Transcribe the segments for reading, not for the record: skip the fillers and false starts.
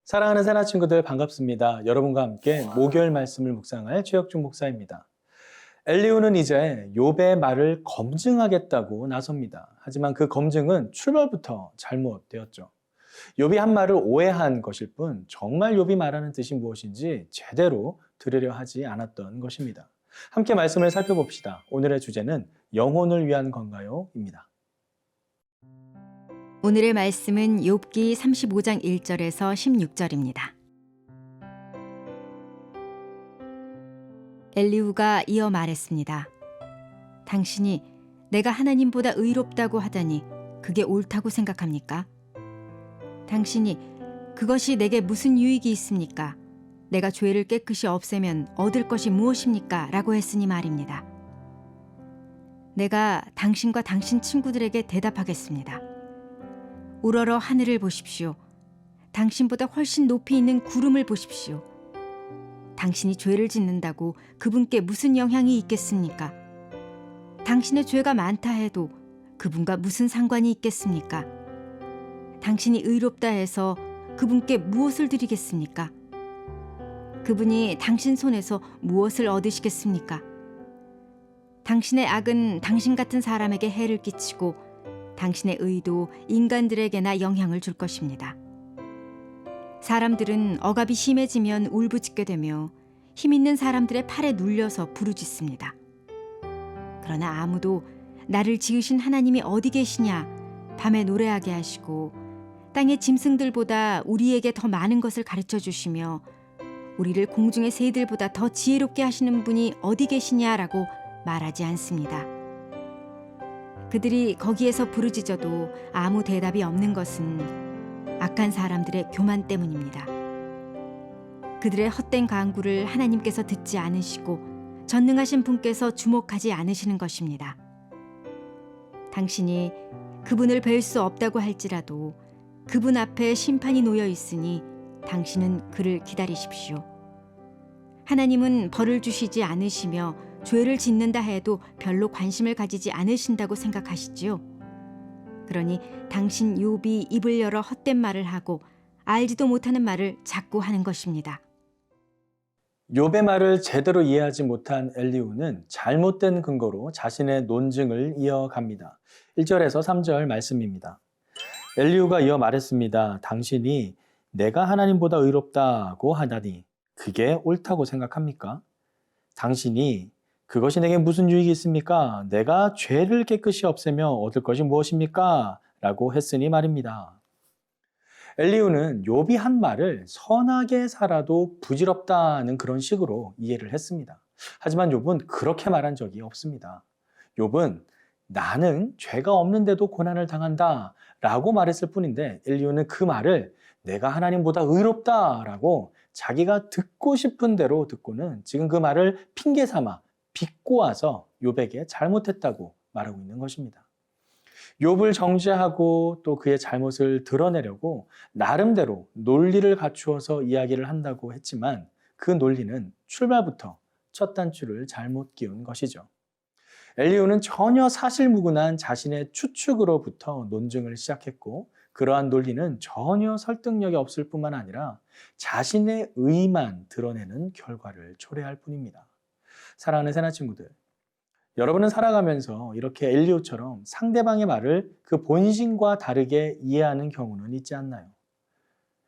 사랑하는 새나 친구들 반갑습니다. 여러분과 함께 목요일 말씀을 묵상할 최혁중 목사입니다. 엘리후는 이제 욥의 말을 검증하겠다고 나섭니다. 하지만 그 검증은 출발부터 잘못되었죠. 욥이 한 말을 오해한 것일 뿐 정말 욥이 말하는 뜻이 무엇인지 제대로 들으려 하지 않았던 것입니다. 함께 말씀을 살펴봅시다. 오늘의 주제는 영혼을 위한 건가요? 입니다. 오늘의 말씀은 욥기 35장 1절에서 16절입니다. 엘리후가 이어 말했습니다. 당신이 내가 하나님보다 의롭다고 하다니 그게 옳다고 생각합니까? 당신이 그것이 내게 무슨 유익이 있습니까? 내가 죄를 깨끗이 없애면 얻을 것이 무엇입니까? 라고 했으니 말입니다. 내가 당신과 당신 친구들에게 대답하겠습니다. 우러러 하늘을 보십시오. 당신보다 훨씬 높이 있는 구름을 보십시오. 당신이 죄를 짓는다고 그분께 무슨 영향이 있겠습니까? 당신의 죄가 많다 해도 그분과 무슨 상관이 있겠습니까? 당신이 의롭다 해서 그분께 무엇을 드리겠습니까? 그분이 당신 손에서 무엇을 얻으시겠습니까? 당신의 악은 당신 같은 사람에게 해를 끼치고 당신의 의도 인간들에게나 영향을 줄 것입니다. 사람들은 억압이 심해지면 울부짖게 되며 힘 있는 사람들의 팔에 눌려서 부르짖습니다. 그러나 아무도 나를 지으신 하나님이 어디 계시냐 밤에 노래하게 하시고 땅의 짐승들보다 우리에게 더 많은 것을 가르쳐 주시며 우리를 공중의 새들보다 더 지혜롭게 하시는 분이 어디 계시냐라고 말하지 않습니다. 그들이 거기에서 부르짖어도 아무 대답이 없는 것은 악한 사람들의 교만 때문입니다. 그들의 헛된 간구를 하나님께서 듣지 않으시고 전능하신 분께서 주목하지 않으시는 것입니다. 당신이 그분을 뵐 수 없다고 할지라도 그분 앞에 심판이 놓여 있으니 당신은 그를 기다리십시오. 하나님은 벌을 주시지 않으시며 죄를 짓는다 해도 별로 관심을 가지지 않으신다고 생각하시지요? 그러니 당신 욥이 입을 열어 헛된 말을 하고 알지도 못하는 말을 자꾸 하는 것입니다. 욥의 말을 제대로 이해하지 못한 엘리후는 잘못된 근거로 자신의 논증을 이어갑니다. 1절에서 3절 말씀입니다. 엘리후가 이어 말했습니다. 당신이 내가 하나님보다 의롭다고 하다니 그게 옳다고 생각합니까? 당신이 그것이 내게 무슨 유익이 있습니까? 내가 죄를 깨끗이 없애며 얻을 것이 무엇입니까? 라고 했으니 말입니다. 엘리후는 욥이 한 말을 선하게 살아도 부질없다는 그런 식으로 이해를 했습니다. 하지만 욥은 그렇게 말한 적이 없습니다. 욥은 나는 죄가 없는데도 고난을 당한다 라고 말했을 뿐인데 엘리후는 그 말을 내가 하나님보다 의롭다라고 자기가 듣고 싶은 대로 듣고는 지금 그 말을 핑계 삼아 비꼬아서 욥에게 잘못했다고 말하고 있는 것입니다. 욥을 정죄하고 또 그의 잘못을 드러내려고 나름대로 논리를 갖추어서 이야기를 한다고 했지만 그 논리는 출발부터 첫 단추를 잘못 끼운 것이죠. 엘리후는 전혀 사실무근한 자신의 추측으로부터 논증을 시작했고 그러한 논리는 전혀 설득력이 없을 뿐만 아니라 자신의 의만 드러내는 결과를 초래할 뿐입니다. 사랑하는 새나 친구들, 여러분은 살아가면서 이렇게 엘리후처럼 상대방의 말을 그 본심과 다르게 이해하는 경우는 있지 않나요?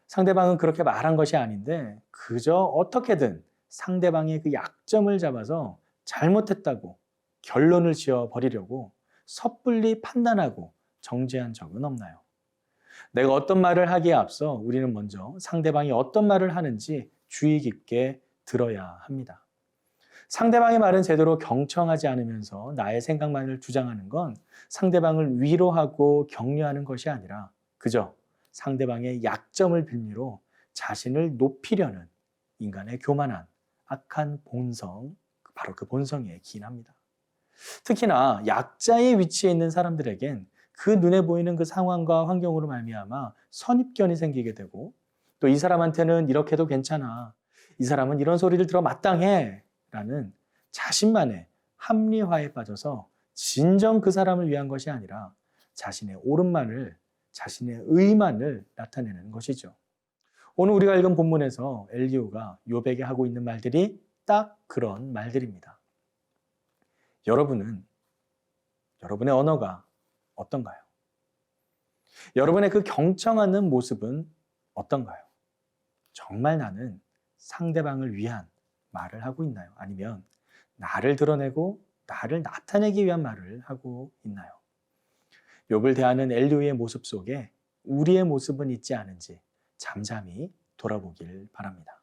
상대방은 그렇게 말한 것이 아닌데 그저 어떻게든 상대방의 그 약점을 잡아서 잘못했다고 결론을 지어버리려고 섣불리 판단하고 정죄한 적은 없나요? 내가 어떤 말을 하기에 앞서 우리는 먼저 상대방이 어떤 말을 하는지 주의 깊게 들어야 합니다. 상대방의 말은 제대로 경청하지 않으면서 나의 생각만을 주장하는 건 상대방을 위로하고 격려하는 것이 아니라 그저 상대방의 약점을 빌미로 자신을 높이려는 인간의 교만한 악한 본성, 바로 그 본성에 기인합니다. 특히나 약자의 위치에 있는 사람들에겐 그 눈에 보이는 그 상황과 환경으로 말미암아 선입견이 생기게 되고 또 이 사람한테는 이렇게 해도 괜찮아. 이 사람은 이런 소리를 들어 마땅해. 라는 자신만의 합리화에 빠져서 진정 그 사람을 위한 것이 아니라 자신의 옳은만을, 자신의 의만을 나타내는 것이죠. 오늘 우리가 읽은 본문에서 엘리후가 욥에게 하고 있는 말들이 딱 그런 말들입니다. 여러분의 언어가 어떤가요? 여러분의 그 경청하는 모습은 어떤가요? 정말 나는 상대방을 위한 말을 하고 있나요? 아니면 나를 드러내고 나를 나타내기 위한 말을 하고 있나요? 욥을 대하는 엘리후의 모습 속에 우리의 모습은 있지 않은지 잠잠히 돌아보길 바랍니다.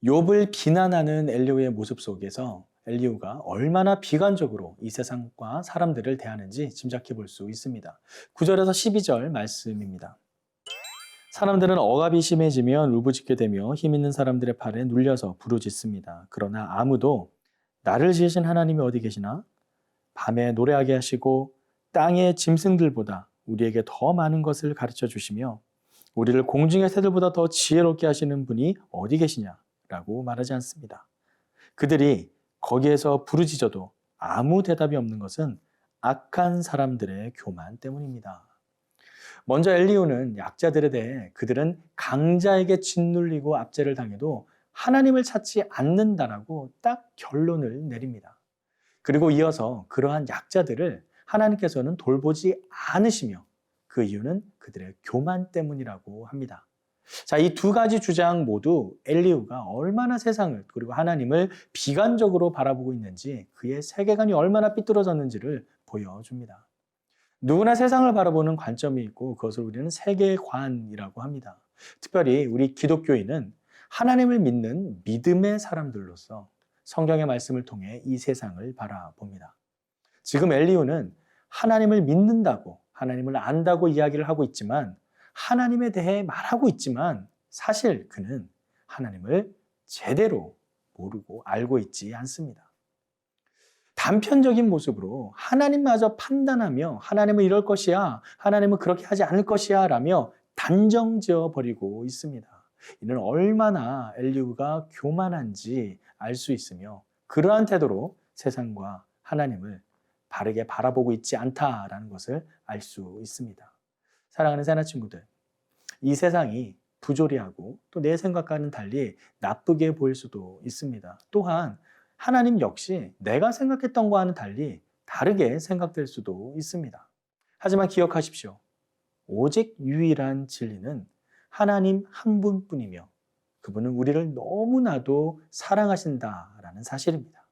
욥을 비난하는 엘리후의 모습 속에서 엘리후가 얼마나 비관적으로 이 세상과 사람들을 대하는지 짐작해 볼 수 있습니다. 9절에서 12절 말씀입니다. 사람들은 억압이 심해지면 울부짖게 되며 힘 있는 사람들의 팔에 눌려서 부르짖습니다. 그러나 아무도 나를 지으신 하나님이 어디 계시나? 밤에 노래하게 하시고 땅의 짐승들보다 우리에게 더 많은 것을 가르쳐 주시며 우리를 공중의 새들보다 더 지혜롭게 하시는 분이 어디 계시냐? 라고 말하지 않습니다. 그들이 거기에서 부르짖어도 아무 대답이 없는 것은 악한 사람들의 교만 때문입니다. 먼저 엘리후는 약자들에 대해 그들은 강자에게 짓눌리고 압제를 당해도 하나님을 찾지 않는다라고 딱 결론을 내립니다. 그리고 이어서 그러한 약자들을 하나님께서는 돌보지 않으시며 그 이유는 그들의 교만 때문이라고 합니다. 자, 이 두 가지 주장 모두 엘리후가 얼마나 세상을 그리고 하나님을 비관적으로 바라보고 있는지 그의 세계관이 얼마나 삐뚤어졌는지를 보여줍니다. 누구나 세상을 바라보는 관점이 있고 그것을 우리는 세계관이라고 합니다. 특별히 우리 기독교인은 하나님을 믿는 믿음의 사람들로서 성경의 말씀을 통해 이 세상을 바라봅니다. 지금 엘리후는 하나님을 믿는다고 하나님을 안다고 이야기를 하고 있지만 하나님에 대해 말하고 있지만 사실 그는 하나님을 제대로 모르고 알고 있지 않습니다. 단편적인 모습으로 하나님마저 판단하며 하나님은 이럴 것이야, 하나님은 그렇게 하지 않을 것이야 라며 단정지어 버리고 있습니다. 이는 얼마나 엘리후가 교만한지 알 수 있으며 그러한 태도로 세상과 하나님을 바르게 바라보고 있지 않다라는 것을 알 수 있습니다. 사랑하는 새나 친구들, 이 세상이 부조리하고 또 내 생각과는 달리 나쁘게 보일 수도 있습니다. 또한 하나님 역시 내가 생각했던 것과는 달리 다르게 생각될 수도 있습니다. 하지만 기억하십시오. 오직 유일한 진리는 하나님 한 분뿐이며 그분은 우리를 너무나도 사랑하신다라는 사실입니다.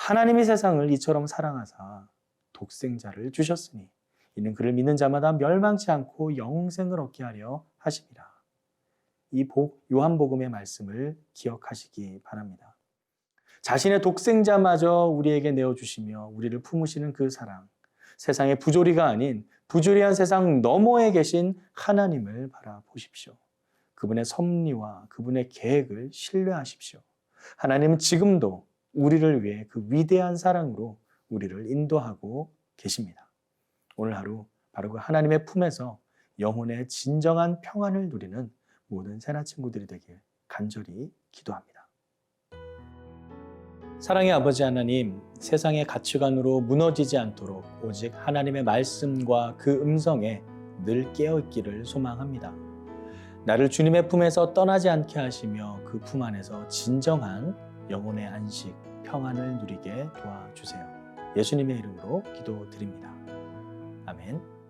하나님이 세상을 이처럼 사랑하사 독생자를 주셨으니 이는 그를 믿는 자마다 멸망치 않고 영생을 얻게 하려 하심이라. 이 요한복음의 말씀을 기억하시기 바랍니다. 자신의 독생자마저 우리에게 내어주시며 우리를 품으시는 그 사랑, 세상의 부조리가 아닌 부조리한 세상 너머에 계신 하나님을 바라보십시오. 그분의 섭리와 그분의 계획을 신뢰하십시오. 하나님은 지금도 우리를 위해 그 위대한 사랑으로 우리를 인도하고 계십니다. 오늘 하루 바로 그 하나님의 품에서 영혼의 진정한 평안을 누리는 모든 새나 친구들이 되길 간절히 기도합니다. 사랑의 아버지 하나님, 세상의 가치관으로 무너지지 않도록 오직 하나님의 말씀과 그 음성에 늘 깨어있기를 소망합니다. 나를 주님의 품에서 떠나지 않게 하시며 그 품 안에서 진정한 영혼의 안식, 평안을 누리게 도와주세요. 예수님의 이름으로 기도드립니다. 아멘.